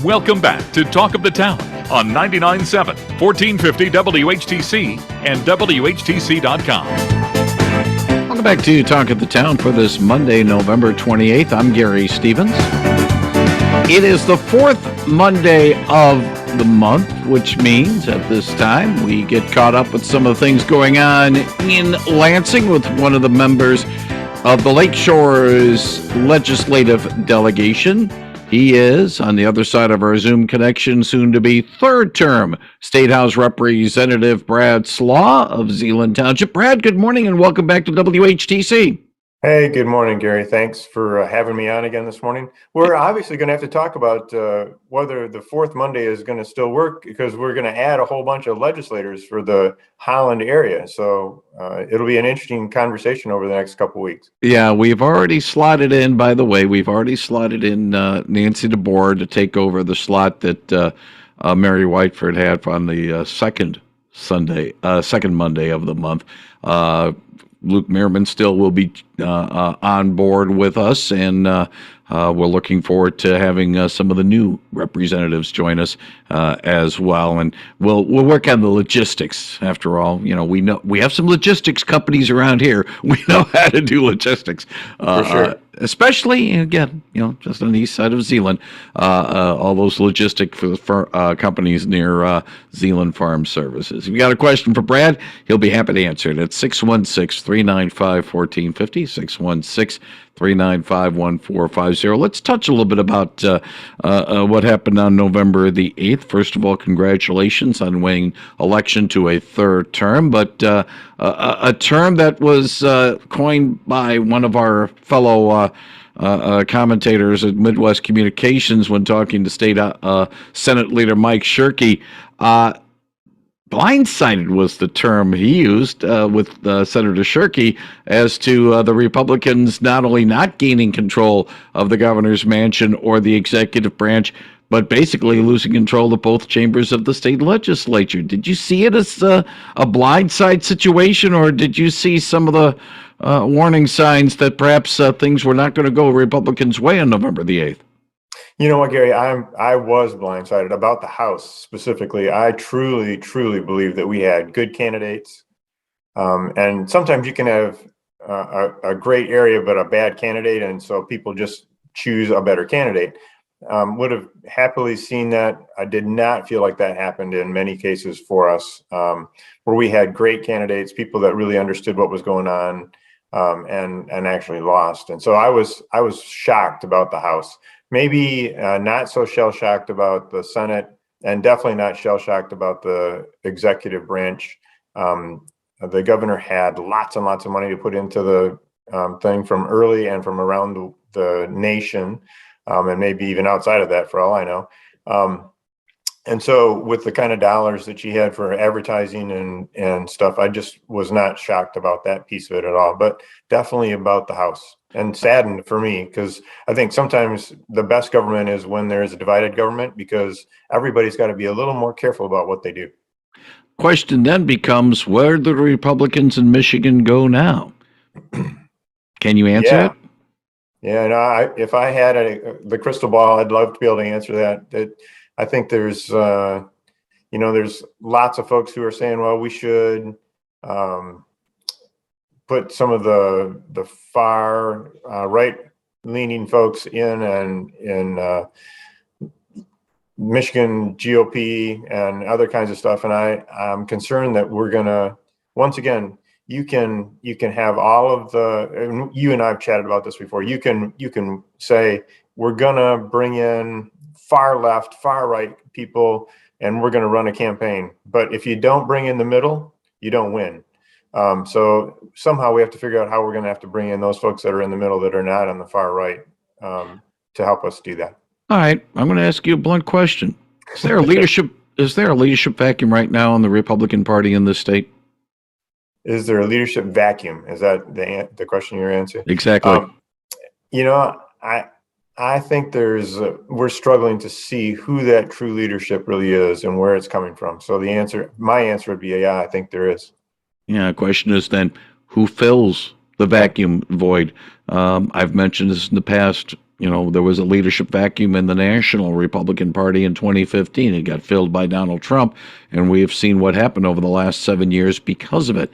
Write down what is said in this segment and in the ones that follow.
Welcome back to Talk of the Town on 99.7, 1450 WHTC and WHTC.com. Welcome back to Talk of the Town for this Monday, November 28th. I'm Gary Stevens. It is the fourth Monday of the month, which means at this time we get caught up with some of the things going on in Lansing with one of the members of the Lakeshore's legislative delegation. He is, on the other side of our Zoom connection, soon to be third term State House Representative Brad Slagh of R-Zeeland Township. Brad, good morning and welcome back to WHTC. Hey, good morning, Gary. Thanks for having me on again this morning. We're obviously going to have to talk about whether the fourth Monday is going to still work, because we're going to add a whole bunch of legislators for the Holland area. So it'll be an interesting conversation over the next couple of weeks. Yeah, we've already slotted in, by the way, Nancy DeBoer to take over the slot that Mary Whiteford had on the second Monday of the month. Luke Meerman still will be on board with us, and we're looking forward to having some of the new representatives join us as well. And we'll work on the logistics. After all, we have some logistics companies around here. We know how to do logistics, for sure. Especially again, just on the east side of Zeeland. All those logistic companies near Zeeland Farm Services. If you got a question for Brad, he'll be happy to answer it at 616-395-1450, 616-395-1450. Let's touch a little bit about what happened on November the 8th. First of all, congratulations on winning election to a third term, but a term that was coined by one of our fellow commentators at Midwest Communications when talking to State Senate Leader Mike Shirkey. Blindsided was the term he used with Senator Shirkey as to the Republicans not only not gaining control of the governor's mansion or the executive branch, but basically losing control of both chambers of the state legislature. Did you see it as a blindside situation, or did you see some of the warning signs that perhaps things were not going to go Republicans' way on November the 8th? You know what, Gary, I was blindsided about the House specifically. I truly believe that we had good candidates. And sometimes you can have a great area, but a bad candidate. And so people just choose a better candidate. Would have happily seen that. I did not feel like that happened in many cases for us, where we had great candidates, people that really understood what was going on, and actually lost. And so I was shocked about the House. Maybe not so shell-shocked about the Senate, and definitely not shell-shocked about the executive branch. The governor had lots and lots of money to put into the thing from early and from around the nation, and maybe even outside of that, for all I know. And so with the kind of dollars that she had for advertising and stuff, I just was not shocked about that piece of it at all, but definitely about the House. And saddened for me, because I think sometimes the best government is when there is a divided government, because everybody's got to be a little more careful about what they do. Question then becomes, where do the Republicans in Michigan go now? Can you answer it? Yeah, no, if I had the crystal ball, I'd love to be able to answer that. I think there's, there's lots of folks who are saying, well, we should put some of the far right-leaning folks in Michigan GOP and other kinds of stuff. And I'm concerned that we're gonna, once again, you can have all of the, you and I've chatted about this before. You can say we're gonna bring in far left, far right people, and we're gonna run a campaign. But if you don't bring in the middle, you don't win. So somehow we have to figure out how we're going to have to bring in those folks that are in the middle that are not on the far right to help us do that. All right, I'm going to ask you a blunt question. Is there a leadership vacuum right now in the Republican Party in this state? Is there a leadership vacuum? Is that the question you're answering? Exactly. I think we're struggling to see who that true leadership really is and where it's coming from. So my answer would be, yeah, I think there is. Yeah, the question is then, who fills the vacuum void? I've mentioned this in the past. there was a leadership vacuum in the National Republican Party in 2015. It got filled by Donald Trump, and we have seen what happened over the last 7 years because of it.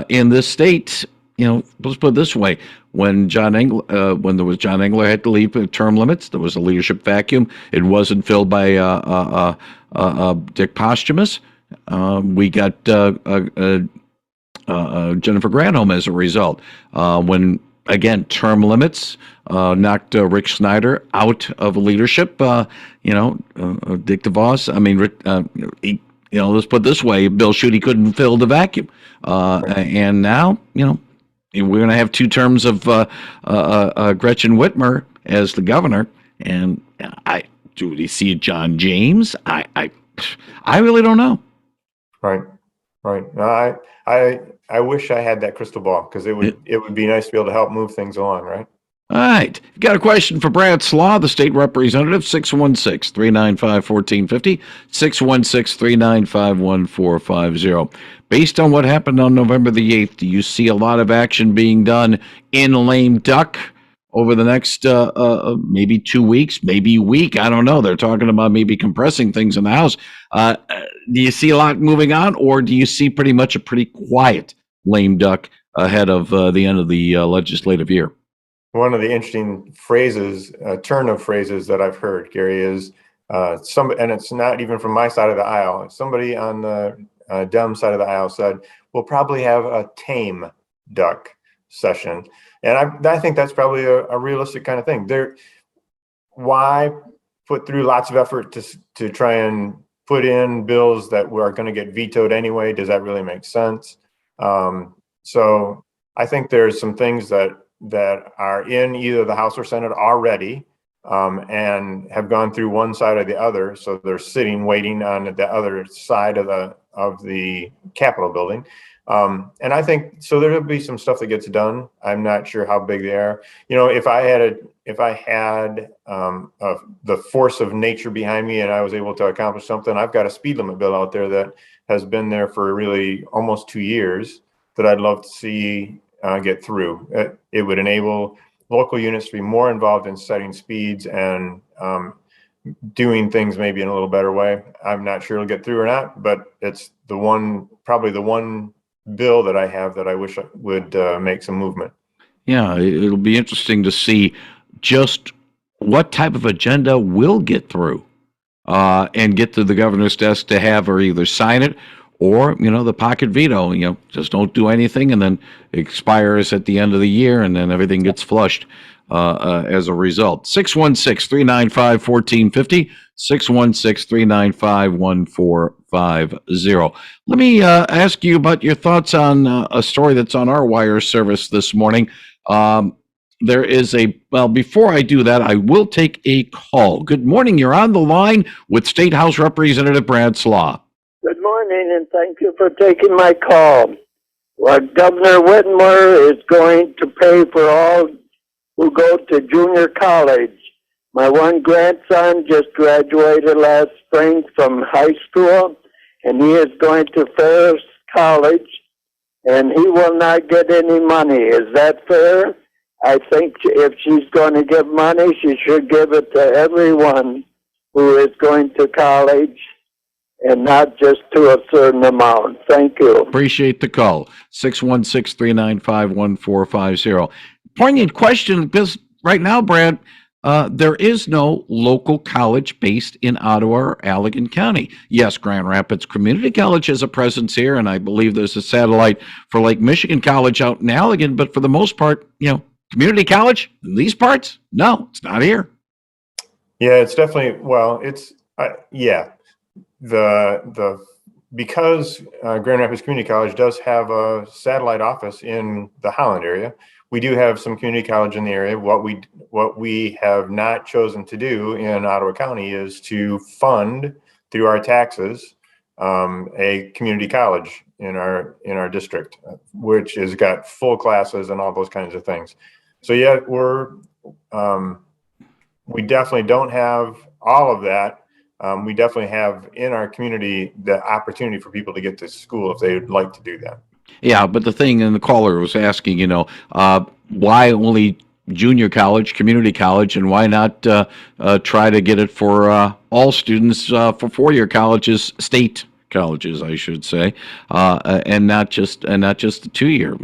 In this state, let's put it this way: when John Engler had to leave term limits, there was a leadership vacuum. It wasn't filled by Dick Posthumus. We got Jennifer Granholm as a result. When again, term limits knocked Rick Snyder out of leadership. Dick DeVos. I mean, let's put it this way: Bill Schuette couldn't fill the vacuum, and now, we're going to have 2 terms of Gretchen Whitmer as the governor. And do we see John James? I really don't know. Right. No, I wish I had that crystal ball, because it would be nice to be able to help move things along, right? All right. Got a question for Brad Slagh, the state representative, 616-395-1450, 616-395-1450. Based on what happened on November the 8th, do you see a lot of action being done in lame duck over the next maybe 2 weeks, maybe a week? I don't know. They're talking about maybe compressing things in the House. Do you see a lot moving on, or do you see pretty much a pretty quiet lame duck ahead of the end of the legislative year? One of the interesting turn of phrases that I've heard, Gary, is and it's not even from my side of the aisle. Somebody on the Dem side of the aisle said, we'll probably have a tame duck session. And I think that's probably a realistic kind of thing. Why put through lots of effort to try and put in bills that are going to get vetoed anyway? Does that really make sense? So I think there's some things that are in either the House or Senate already, and have gone through one side or the other. So they're sitting waiting on the other side of the Capitol building. And I think so there'll be some stuff that gets done. I'm not sure how big they are. If I had the force of nature behind me and I was able to accomplish something, I've got a speed limit bill out there that has been there for really almost 2 years that I'd love to see get through. It would enable local units to be more involved in setting speeds and doing things maybe in a little better way. I'm not sure it'll get through or not, but it's probably the one bill that I have that I wish would make some movement. Yeah, it'll be interesting to see just what type of agenda will get through and get to the governor's desk to have her either sign it or, the pocket veto, just don't do anything, and then it expires at the end of the year, and then everything gets flushed as a result. 616-395-1450, 616-395-1450. Let me ask you about your thoughts on a story that's on our wire service this morning. There is before I do that, I will take a call. Good morning. You're on the line with State House Representative Brad Slagh. Good morning, and thank you for taking my call. Well, Governor Whitmer is going to pay for all who go to junior college. My one grandson just graduated last spring from high school, and he is going to Ferris College, and he will not get any money. Is that fair? I think if she's going to give money, she should give it to everyone who is going to college, and not just to a certain amount. Thank you. Appreciate the call. 616-395-1450. Poignant question, because right now, Brad, there is no local college based in Ottawa or Allegan County. Yes, Grand Rapids Community College has a presence here, and I believe there's a satellite for Lake Michigan College out in Allegan, but for the most part, community college in these parts, no, it's not here. Yeah, it's definitely, because Grand Rapids Community College does have a satellite office in the Holland area, we do have some community college in the area. What we have not chosen to do in Ottawa County is to fund through our taxes a community college in our district, which has got full classes and all those kinds of things. So yeah, we definitely don't have all of that. We definitely have in our community the opportunity for people to get to school if they would like to do that. Yeah, but the thing, and the caller was asking, why only junior college, community college, and why not try to get it for all students for four-year colleges, state colleges, I should say, and not just the 2-year.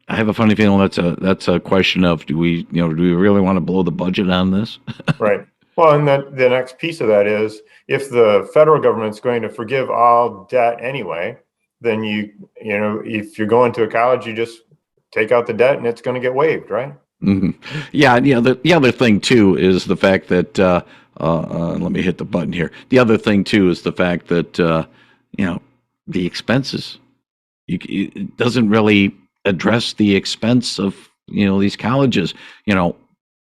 I have a funny feeling that's a question of do we really want to blow the budget on this? Right. Well, and the next piece of that is if the federal government's going to forgive all debt anyway, then if you're going to a college, you just take out the debt and it's going to get waived, right? Mm-hmm. Yeah, the other thing too is the fact that let me hit the button here. The other thing too is the fact that the expenses. It doesn't really address the expense of these colleges.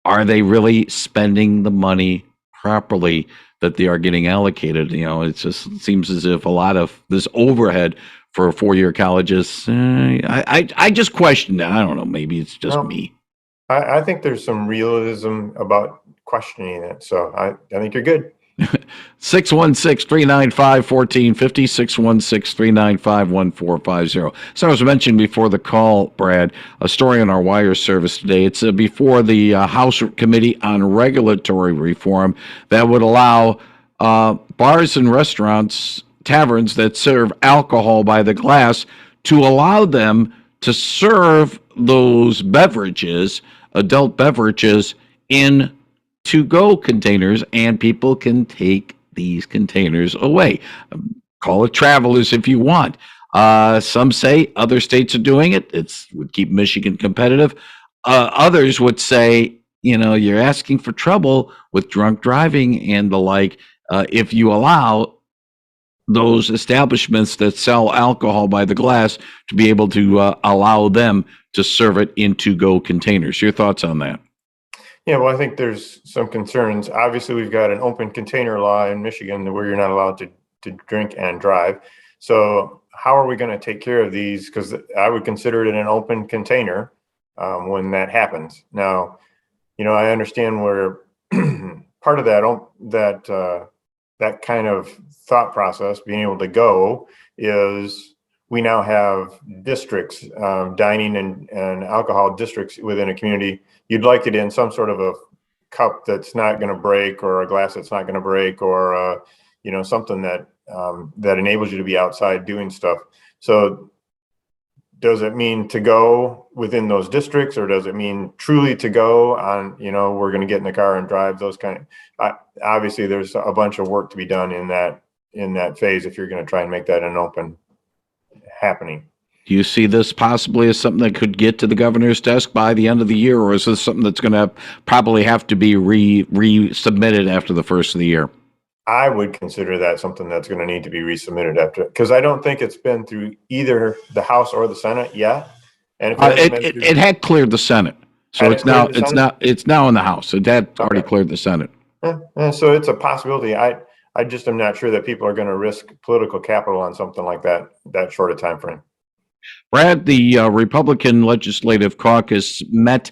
Are they really spending the money properly that they are getting allocated? It just seems as if a lot of this overhead for four-year colleges. I just question that. I don't know. Maybe it's just me. I think there's some realism about questioning it. So I think you're good. 616-395-1450, 616-395-1450. So as I mentioned before the call, Brad, a story on our wire service today. It's before the House Committee on Regulatory Reform that would allow bars and restaurants, taverns that serve alcohol by the glass to allow them to serve those beverages, adult beverages, in to-go containers, and people can take these containers away. Call it travelers if you want. Some say other states are doing it. It would keep Michigan competitive. Others would say, you're asking for trouble with drunk driving and the like if you allow those establishments that sell alcohol by the glass to be able to allow them to serve it in to-go containers. Your thoughts on that? Yeah, well, I think there's some concerns. Obviously, we've got an open container law in Michigan where you're not allowed to drink and drive. So how are we going to take care of these? Because I would consider it an open container when that happens. Now, I understand where part of that kind of thought process, being able to go, is we now have districts, dining and alcohol districts within a community. You'd like it in some sort of a cup that's not going to break, or a glass that's not going to break, or something that enables you to be outside doing stuff. So does it mean to go within those districts, or does it mean truly to go on, we're going to get in the car and drive, those kind of, obviously there's a bunch of work to be done in that phase if you're going to try and make that an open happening. Do you see this possibly as something that could get to the governor's desk by the end of the year, or is this something that's going to probably have to be resubmitted after the first of the year? I would consider that something that's going to need to be resubmitted after, because I don't think it's been through either the House or the Senate yet. And it had cleared the Senate, so it's now in the House. It had already cleared the Senate. So it's a possibility. I just am not sure that people are going to risk political capital on something like that short a time frame. Brad, the Republican Legislative Caucus met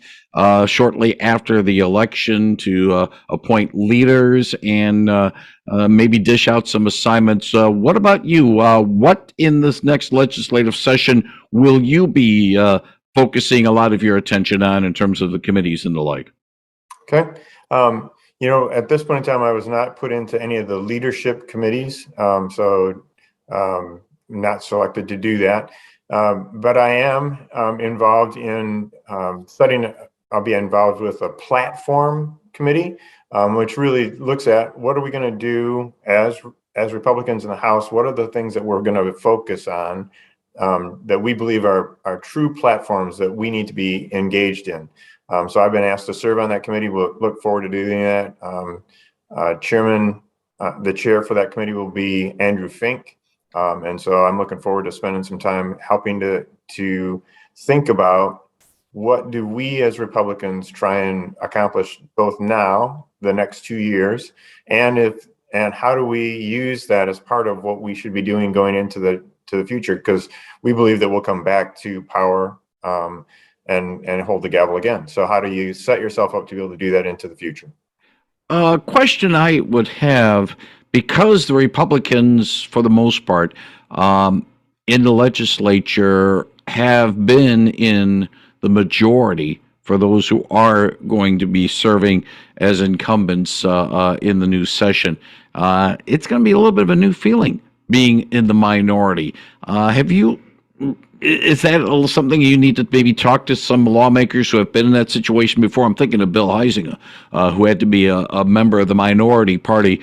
shortly after the election to appoint leaders and maybe dish out some assignments. What about you? What in this next legislative session will you be focusing a lot of your attention on in terms of the committees and the like? Okay. At this point in time, I was not put into any of the leadership committees, so not selected to do that. But I am involved in studying. I'll be involved with a platform committee, which really looks at what are we going to do as Republicans in the House. What are the things that we're going to focus on that we believe are true platforms that we need to be engaged in. So I've been asked to serve on that committee. We'll look forward to doing that. The chair for that committee will be Andrew Fink. And so I'm looking forward to spending some time helping to think about what do we as Republicans try and accomplish both now, the next 2 years, and how do we use that as part of what we should be doing going into the future? Because we believe that we'll come back to power and hold the gavel again. So how do you set yourself up to be able to do that into the future? Question I would have, because the Republicans, for the most part, in the legislature have been in the majority for those who are going to be serving as incumbents in the new session. It's going to be a little bit of a new feeling being in the minority. Is that something you need to maybe talk to some lawmakers who have been in that situation before? I'm thinking of Bill Heisinger, who had to be a member of the minority party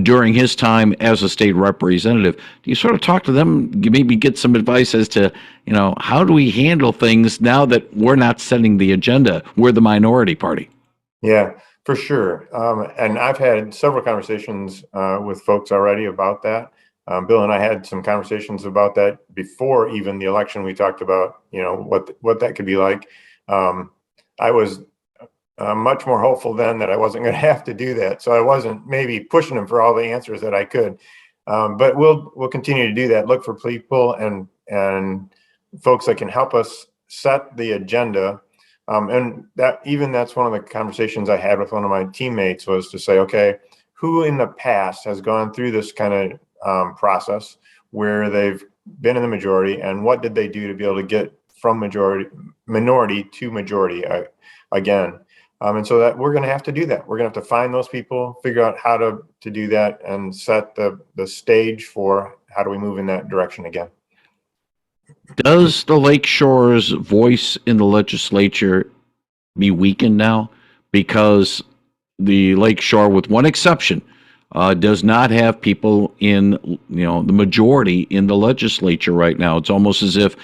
during his time as a state representative. Do you sort of talk to them, maybe get some advice as to, how do we handle things now that we're not setting the agenda? We're the minority party. Yeah, for sure. And I've had several conversations with folks already about that. Bill and I had some conversations about that before even the election. We talked about, what that could be like. I was much more hopeful then that I wasn't going to have to do that. So I wasn't maybe pushing him for all the answers that I could. But we'll continue to do that. Look for people and folks that can help us set the agenda. And that's one of the conversations I had with one of my teammates, was to say, okay, who in the past has gone through this kind of process where they've been in the majority, and what did they do to be able to get from minority to majority again? And so that we're going to have to do that. We're going to have to find those people, figure out how to do that, and set the stage for how do we move in that direction again. Does the Lakeshore's voice in the legislature be weakened now? Because the Lakeshore, with one exception, does not have people in, the majority in the legislature right now. It's almost as if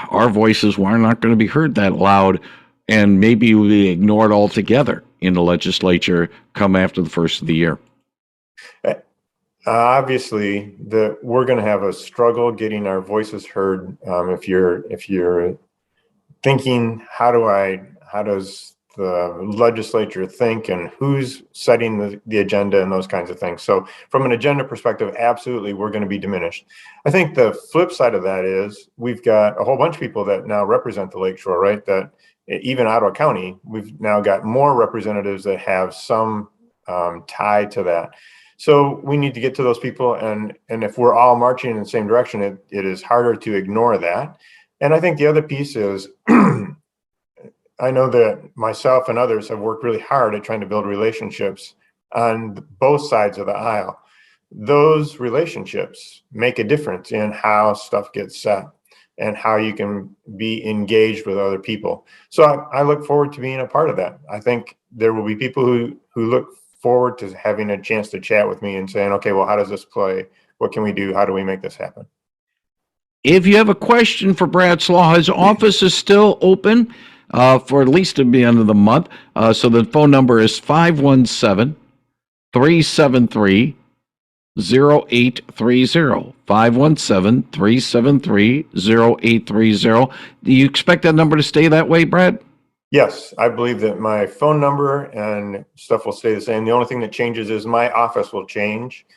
our voices are not going to be heard that loud, and maybe we ignore it altogether in the legislature come after the first of the year. Obviously, we're going to have a struggle getting our voices heard. If you're thinking, how does the legislature think, and who's setting the agenda and those kinds of things. So from an agenda perspective, absolutely, we're going to be diminished. I think the flip side of that is we've got a whole bunch of people that now represent the Lakeshore, right? That even Ottawa County, we've now got more representatives that have some tie to that. So we need to get to those people, and if we're all marching in the same direction, it is harder to ignore that. And I think the other piece is I know that myself and others have worked really hard at trying to build relationships on both sides of the aisle. Those relationships make a difference in how stuff gets set and how you can be engaged with other people. So I look forward to being a part of that. I think there will be people who look forward to having a chance to chat with me and saying, okay, well, how does this play? What can we do? How do we make this happen? If you have a question for Brad Slagh, his office is still open for at least to the end of the month. So the phone number is 517-373-0830. 517-373-0830. Do you expect that number to stay that way, Brad? Yes, I believe that my phone number and stuff will stay the same. The only thing that changes is my office will change.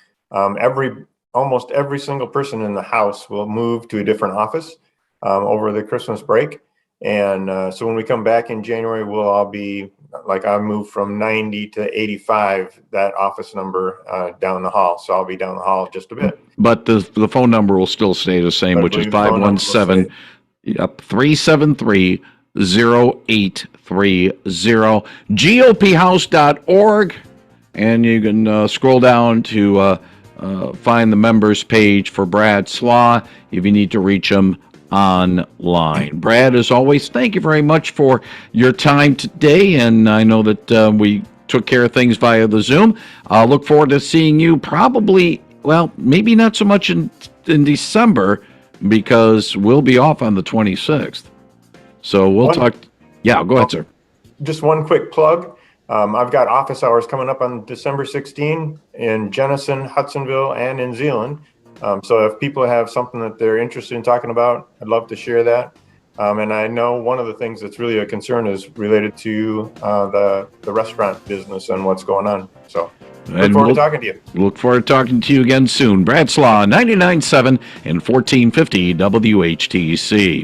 Almost every single person in the house will move to a different office over the Christmas break. And so when we come back in January, we'll all be, like, I moved from 90 to 85, that office number down the hall. So I'll be down the hall just a bit. But the phone number will still stay the same, which is 517 373 0830, GOPhouse.org, and you can scroll down to find the members page for Brad Slagh if you need to reach him online. Brad, as always, thank you very much for your time today, and I know that we took care of things via the Zoom. I'll look forward to seeing you probably, well, maybe not so much in December, because we'll be off on the 26th. So we'll talk. Yeah, go ahead, sir. Just one quick plug. I've got office hours coming up on December 16 in Jenison, Hudsonville, and in R-Zeeland. So if people have something that they're interested in talking about, I'd love to share that. And I know one of the things that's really a concern is related to the restaurant business and what's going on. So look forward to talking to you. Look forward to talking to you again soon. Brad Slagh, 99.7 and 1450 WHTC.